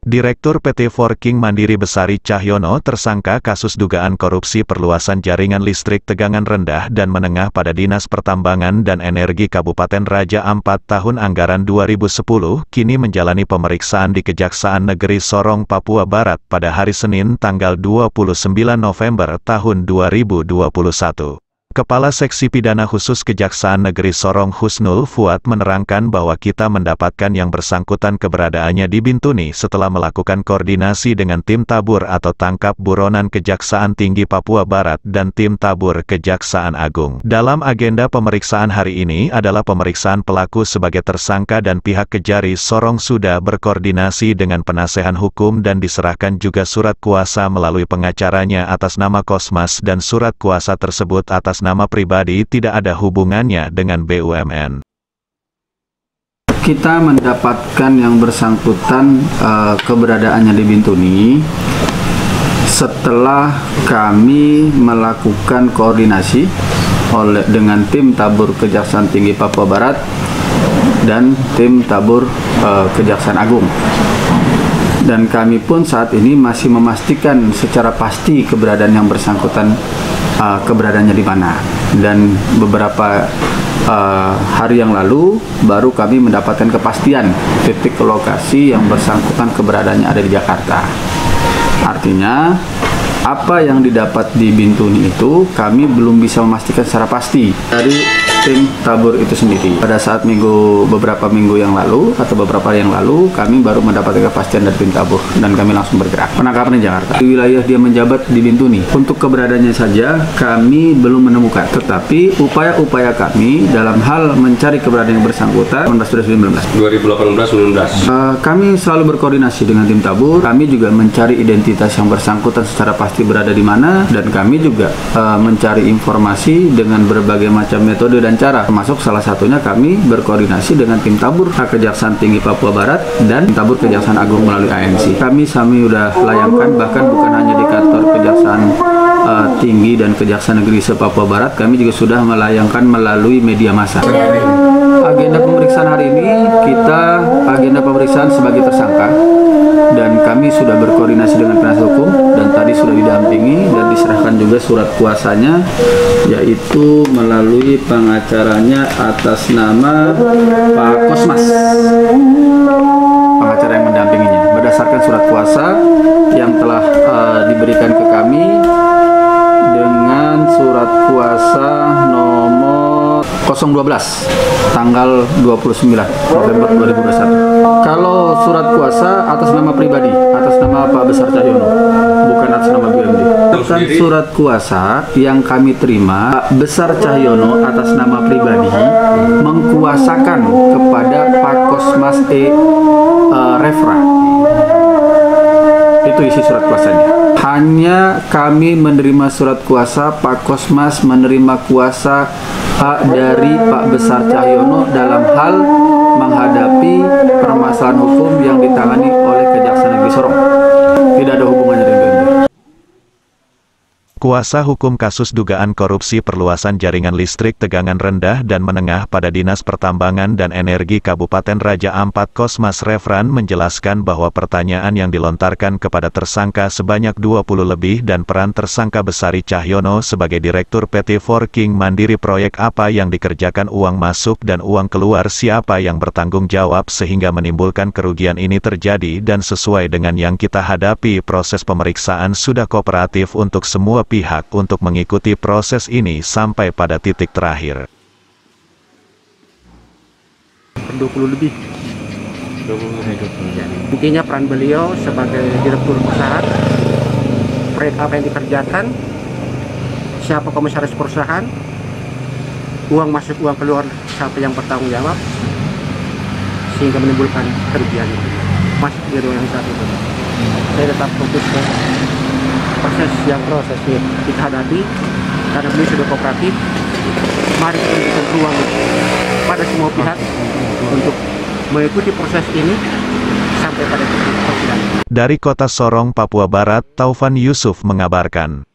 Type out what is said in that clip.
Direktur PT Forking Mandiri Besari Cahyono tersangka kasus dugaan korupsi perluasan jaringan listrik tegangan rendah dan menengah pada Dinas Pertambangan dan Energi Kabupaten Raja Ampat tahun anggaran 2010, kini menjalani pemeriksaan di Kejaksaan Negeri Sorong, Papua Barat pada hari Senin tanggal 29 November tahun 2021. Kepala Seksi Pidana Khusus Kejaksaan Negeri Sorong Husnul Fuad menerangkan bahwa kita mendapatkan yang bersangkutan keberadaannya di Bintuni setelah melakukan koordinasi dengan tim tabur atau tangkap buronan Kejaksaan Tinggi Papua Barat dan tim tabur Kejaksaan Agung. Dalam agenda pemeriksaan hari ini adalah pemeriksaan pelaku sebagai tersangka dan pihak Kejari Sorong sudah berkoordinasi dengan penasehat hukum dan diserahkan juga surat kuasa melalui pengacaranya atas nama Kosmas dan surat kuasa tersebut atas nama pribadi tidak ada hubungannya dengan BUMN. Kita mendapatkan yang bersangkutan keberadaannya di Bintuni setelah kami melakukan koordinasi dengan tim tabur Kejaksaan Tinggi Papua Barat dan tim tabur Kejaksaan Agung. Dan kami pun saat ini masih memastikan secara pasti keberadaan yang bersangkutan keberadaannya di mana. Dan beberapa hari yang lalu baru kami mendapatkan kepastian titik lokasi yang bersangkutan keberadaannya ada di Jakarta. Artinya apa yang didapat di Bintuni itu kami belum bisa memastikan secara pasti dari tim tabur itu sendiri. Pada saat beberapa minggu yang lalu atau beberapa hari yang lalu kami baru mendapatkan kepastian dari tim tabur dan kami langsung bergerak. Penangkapan di Jakarta. Di wilayah dia menjabat di Bintuni. Untuk keberadaannya saja kami belum menemukan. Tetapi upaya-upaya kami dalam hal mencari keberadaan yang bersangkutan 2018-19. Kami selalu berkoordinasi dengan tim tabur. Kami juga mencari identitas yang bersangkutan secara pasti berada di mana, dan kami juga mencari informasi dengan berbagai macam metode dan cara, termasuk salah satunya kami berkoordinasi dengan tim tabur Kejaksaan Tinggi Papua Barat dan tim tabur Kejaksaan Agung melalui ANC. Kami udah layangkan, bahkan bukan hanya di kantor Kejaksaan Tinggi dan Kejaksaan Negeri se-Papua Barat, kami juga sudah melayangkan melalui media massa. Agenda pemeriksaan hari ini kita agenda pemeriksaan sebagai tersangka, dan kami sudah berkoordinasi dengan penasihat hukum dan tadi sudah didampingi dan diserahkan juga surat kuasanya, yaitu melalui pengacaranya atas nama Pak Kosmas, pengacara yang mendampinginya, berdasarkan surat kuasa yang telah diberikan ke kami dengan surat kuasa nomor 012 tanggal 29 November 2021. Kalau surat kuasa atas nama pribadi, atas nama Pak Besar Cahyono, bukan atas nama BUMD. Bukan surat kuasa yang kami terima, Pak Besar Cahyono atas nama pribadi mengkuasakan kepada Pak Kosmas Refra. Itu isi surat kuasanya. Hanya kami menerima surat kuasa, Pak Kosmas menerima kuasa dari Pak Besar Cahyono dalam hal menghadapi permasalahan hukum yang ditangani oleh Kejaksaan Negeri Sorong. Tidak ada hubungannya dengan BUMD. Kuasa hukum kasus dugaan korupsi perluasan jaringan listrik tegangan rendah dan menengah pada Dinas Pertambangan dan Energi Kabupaten Raja Ampat Kosmas Refran menjelaskan bahwa pertanyaan yang dilontarkan kepada tersangka sebanyak 20 lebih dan peran tersangka Besari Cahyono sebagai Direktur PT Forking Mandiri proyek apa yang dikerjakan, uang masuk dan uang keluar siapa yang bertanggung jawab sehingga menimbulkan kerugian ini terjadi, dan sesuai dengan yang kita hadapi proses pemeriksaan sudah kooperatif untuk semua pihak untuk mengikuti proses ini sampai pada titik terakhir. 20 lebih. Intinya peran beliau sebagai direktur perusahaan, proyek apa yang dikerjakan, siapa komisaris perusahaan, uang masuk uang keluar siapa yang bertanggung jawab, sehingga menimbulkan kerugian itu. Masih di yang saat itu. Saya tetap fokus ke proses kita hadapi karena beliau sudah kooperatif. Mari kita berikan ruang pada semua pihak untuk mengikuti proses ini sampai pada titik persidangan. Dari Kota Sorong, Papua Barat, Taufan Yusuf mengabarkan.